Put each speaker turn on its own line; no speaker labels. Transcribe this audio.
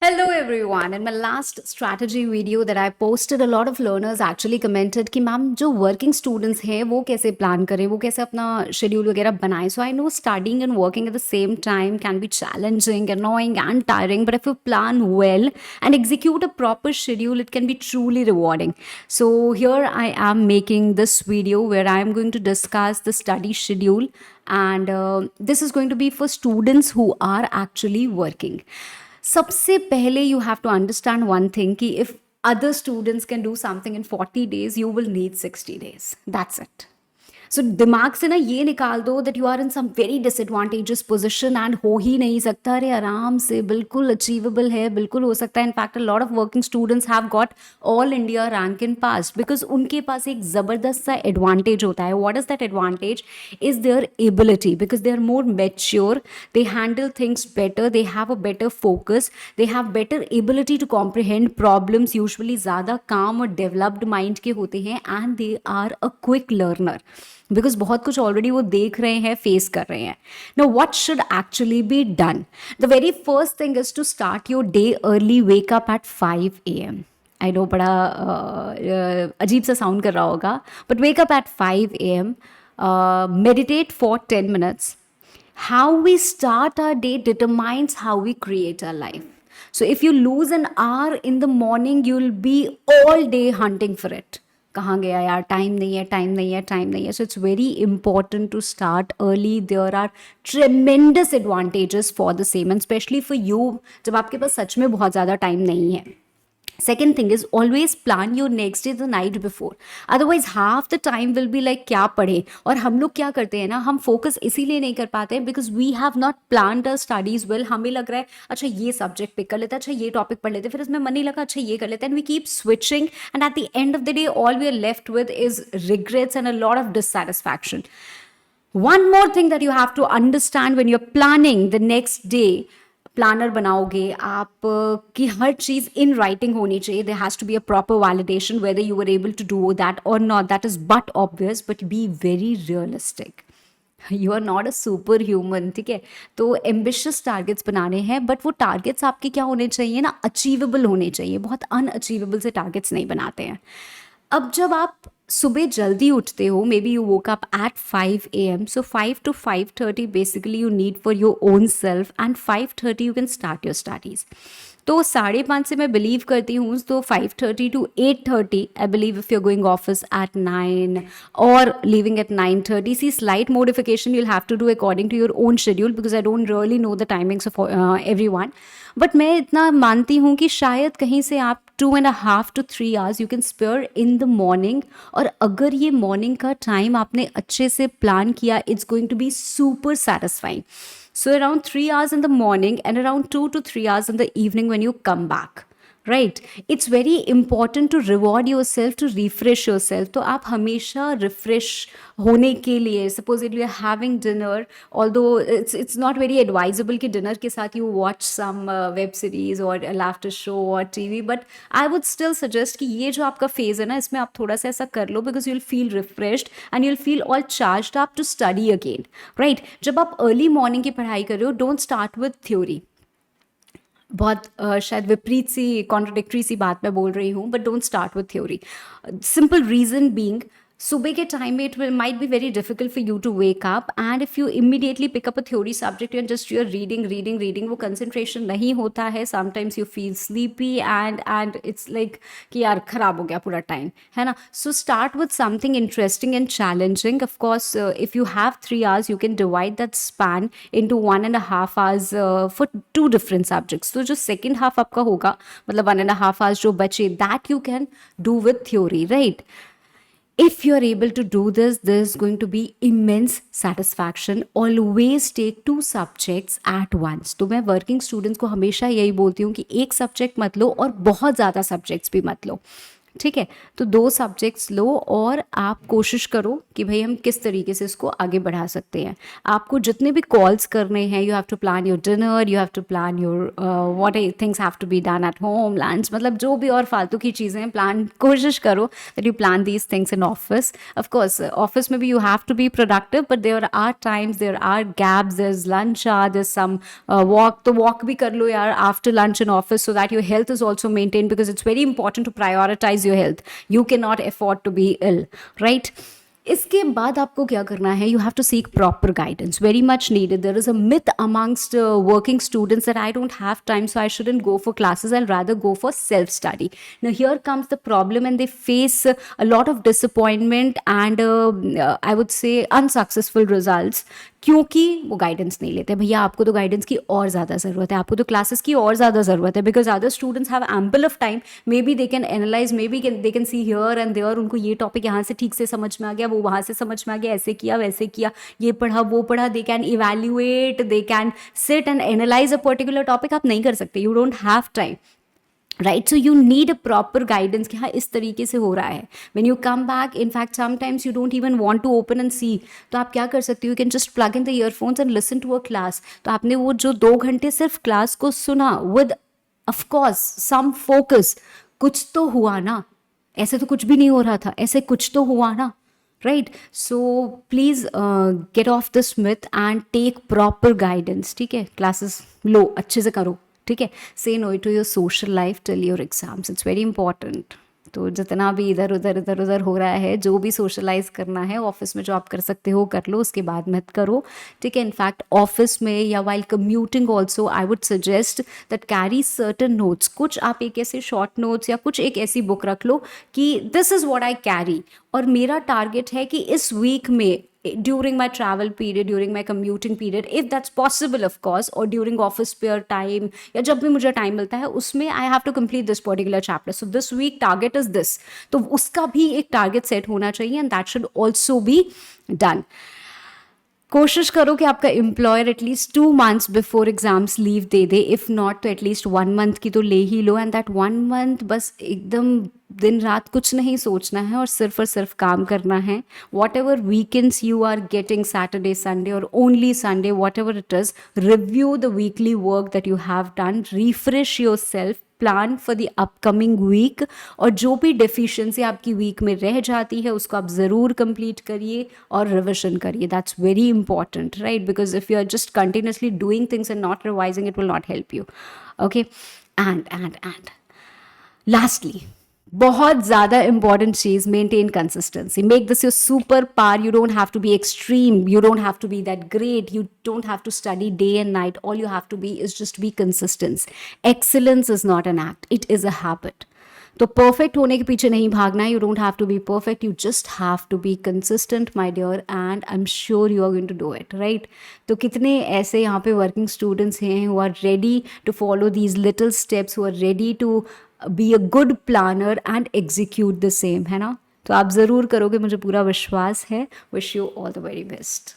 Hello everyone. In my last strategy video that I posted, a lot of learners actually commented कि ma'am जो working students हैं वो कैसे plan करें, वो कैसे अपना schedule वगैरह बनाएं. So I know studying and working at the same time can be challenging, annoying and tiring, but if you plan well and execute a proper schedule, it can be truly rewarding. So here I am making this video where I am going to discuss the study schedule, and this is going to be for students who are actually working. सबसे पहले you have to understand one thing कि if other students can do something in 40 days, you will need 60 days. That's it. सो दिमाग से ना ये निकाल दो that you are in some very disadvantages position and हो ही नहीं सकता. अरे आराम से बिल्कुल अचीवेबल है, बिल्कुल हो सकता है. In fact a lot of working students have got all India rank in past because उनके पास एक ज़बरदस्त सा एडवांटेज होता है. What is that advantage? Is their ability, because they are more mature, they handle things better, they have a better focus, they have better ability to comprehend problems, usually ज़्यादा काम और डेवलप्ड माइंड के होते हैं, and they are a quick learner because बहुत कुछ already वो देख रहे हैं, फेस कर रहे हैं. No what should actually be done? The very first thing is to start your day early. Wake up at 5 AM. I know बड़ा अजीब सा साउंड कर रहा होगा, but wake up at 5 AM. Meditate for 10 minutes. How we start our day determines how we create our life. So if you lose an hour in the morning, you'll be all day hunting for it. कहाँ गया यार, time नहीं है, time नहीं है, time नहीं है. So it's very important to start early. There are tremendous advantages for the same, and specially for you जब आपके पास सच में बहुत ज़्यादा टाइम नहीं है. Second thing is always plan your next day the night before. Otherwise half the time will be like क्या पढ़े. और हम लोग क्या करते हैं ना, हम फोकस इसीलिए नहीं कर पाते हैं because we have not planned our studies well. हमें लग रहा है अच्छा ये सब्जेक्ट पिक कर लेते हैं, अच्छा ये टॉपिक पढ़ लेते हैं, फिर इसमें मन नहीं लगा, अच्छा ये कर लेते हैं, and we keep switching, and at the end of the day all we are left with is regrets and a lot of dissatisfaction. One more thing that you have to understand when you're planning the next day, planner बनाओगे आप कि हर चीज़ in writing होनी चाहिए. There has to be a proper validation whether you are able to do that और not. That is but obvious, but be very realistic. You are not a super human, ठीक है? तो ambitious targets बनाने हैं, but वो targets आपके क्या होने चाहिए ना, अचीवेबल होने चाहिए. बहुत अनअचीवेबल से टारगेट्स नहीं बनाते हैं. अब जब आप सुबह जल्दी उठते हो, may be you woke up at 5 AM, so 5 to 5:30 basically you need for your own self, and 5:30 you can start your studies. तो 5:30 से मैं बिलीव करती हूँ, तो 5:30 to 8:30 I believe if you are going office at 9 और leaving at 9:30. See slight modification you'll have to do according to your own schedule because I don't really know the timings of everyone. But मैं इतना मानती हूँ कि शायद कहीं से आप 2.5 to 3 hours you can spare in the morning. और अगर ये मॉर्निंग का टाइम आपने अच्छे से प्लान किया, it's going to be super satisfying. So around 3 hours in the morning and around 2 to 3 hours in the evening when you come back. Right, it's very important to reward yourself, to refresh yourself. तो आप हमेशा refresh होने के लिए, suppose it you are having dinner, although it's not very advisable कि dinner के साथ you watch some web series और लाफ्टर शो और TV, but I would still suggest कि ये जो आपका फेज है ना, इसमें आप थोड़ा सा ऐसा कर लो because you'll feel refreshed and you'll feel all charged up to study again. Right, जब आप अर्ली मॉर्निंग की पढ़ाई कर रहे हो, डोंट स्टार्ट विथ थ्योरी. बहुत शायद विपरीत सी, कॉन्ट्रोडिक्टरी सी बात मैं बोल रही हूँ, but don't start with theory. Simple reason being, सुबह के टाइम में it will might be very difficult for you to wake up, and if you immediately pick up a theory subject and just you are reading वो concentration नहीं होता है. Sometimes you feel sleepy and it's like कि यार खराब हो गया पूरा टाइम, है ना. So start with something interesting and challenging. Of course if you have 3 hours, you can divide that span into 1.5 hours for 2 different subjects. तो जो सेकेंड हाफ आपका होगा, मतलब 1.5 hours जो बचे, that you can do with theory. Right, if you're able to do this, there's going to be immense satisfaction. Always take 2 subjects at once. तो मैं working students को हमेशा यही बोलती हूँ कि एक सब्जेक्ट मत लो और बहुत ज़्यादा सब्जेक्ट्स भी मत लो. ठीक है, तो 2 सब्जेक्ट्स लो और आप कोशिश करो कि भई हम किस तरीके से इसको आगे बढ़ा सकते हैं। आपको जितने भी कॉल्स करने हैं, you have to plan your dinner, you have to plan your what things have to be done at home, lunch, मतलब जो भी और फालतू की चीज़ें हैं, प्लान कोशिश करो that you plan these things in office. Of course office में भी you have to be productive, but there are times, there are gaps, there is lunch hour, there is some walk, तो walk भी कर लो यार after lunch in office, so that your health is also maintain, because it's very important to prioritise your health. You cannot afford to be ill, right? इसके बाद आपको क्या करना है, you have to seek proper guidance, very much needed. There is a myth amongst working students that I don't have time, so I shouldn't go for classes, I'll rather go for self study. Now here comes the problem, and they face a lot of disappointment and I would say unsuccessful results, क्योंकि वो guidance नहीं लेते. भैया आपको तो guidance की और ज़्यादा ज़रूरत है, आपको तो क्लासेस की और ज़्यादा ज़रूरत है, because other students have ample of time, maybe they can analyse, maybe they can see here and there, उनको ये टॉपिक यहाँ से ठीक से समझ में आ गया, वो वहाँ से समझ में आ गया, ऐसे किया वैसे किया, ये पढ़ा वो पढ़ा, they can evaluate, they can sit and analyse a particular topic. आप नहीं कर सकते, you don't have time, right? So you need a proper guidance कि हाँ इस तरीके से हो रहा है. When you come back, in fact sometimes you don't even want to open and see, तो आप क्या कर सकते हो, you can just plug in the earphones and listen to a class. तो आपने वो जो 2 घंटे सिर्फ क्लास को सुना विद ऑफकोर्स सम फोकस, कुछ तो हुआ ना, ऐसे तो कुछ भी नहीं हो रहा था, ऐसे कुछ तो हुआ ना, right? So please get off this myth and take proper guidance. ठीक है, क्लासेस लो, अच्छे से करो. ठीक है, say no to your social life till your exams, it's very important. तो जितना भी इधर उधर हो रहा है, जो भी सोशलाइज करना है ऑफिस में जो आप कर सकते हो कर लो, उसके बाद मत करो. ठीक है, इनफैक्ट ऑफिस में या while commuting also I would suggest that carry certain notes. कुछ आप एक ऐसे शॉर्ट नोट्स या कुछ एक ऐसी बुक रख लो कि this is what I carry, और मेरा टारगेट है कि इस वीक में during my travel period, during my commuting period, if that's possible of course, or during office spare time या जब भी मुझे टाइम मिलता है उसमें I have to complete this particular chapter. So this week target is this. तो उसका भी एक टारगेट सेट होना चाहिए and that should also be done. कोशिश करो कि आपका employer at least 2 months before exams leave they they, if not तो एटलीस्ट 1 month की तो ले ही लो. एंड दैट 1 month बस एकदम दिन रात कुछ नहीं सोचना है और सिर्फ काम करना है. Whatever weekends you are getting, Saturday Sunday और only Sunday, whatever it is, review the weekly work that you have done, refresh yourself, plan for the upcoming week, और जो भी डेफिशिएंसी आपकी week में रह जाती है उसको आप ज़रूर कंप्लीट करिए और रिविजन करिए. That's very important, right? Because if you are just continuously doing things and not revising, it will not help you. Okay, and lastly, बहुत ज़्यादा इंपॉर्टेंट चीज़, maintain consistency. Make this your superpower. You don't have to be extreme, you don't have to be that great, you don't have to study day and night. All you have to be is just be consistence. Excellence is not an act, it is a habit. तो perfect होने के पीछे नहीं भागना है. You don't have to be perfect, you just have to be consistent my dear, and I am sure you are going to do it, right? तो कितने ऐसे यहाँ पे वर्किंग स्टूडेंट्स हैं who are ready to follow these little steps, who are ready to be a good planner and execute the same, है ना? तो आप ज़रूर करोगे, मुझे पूरा विश्वास है. Wish you all the very best.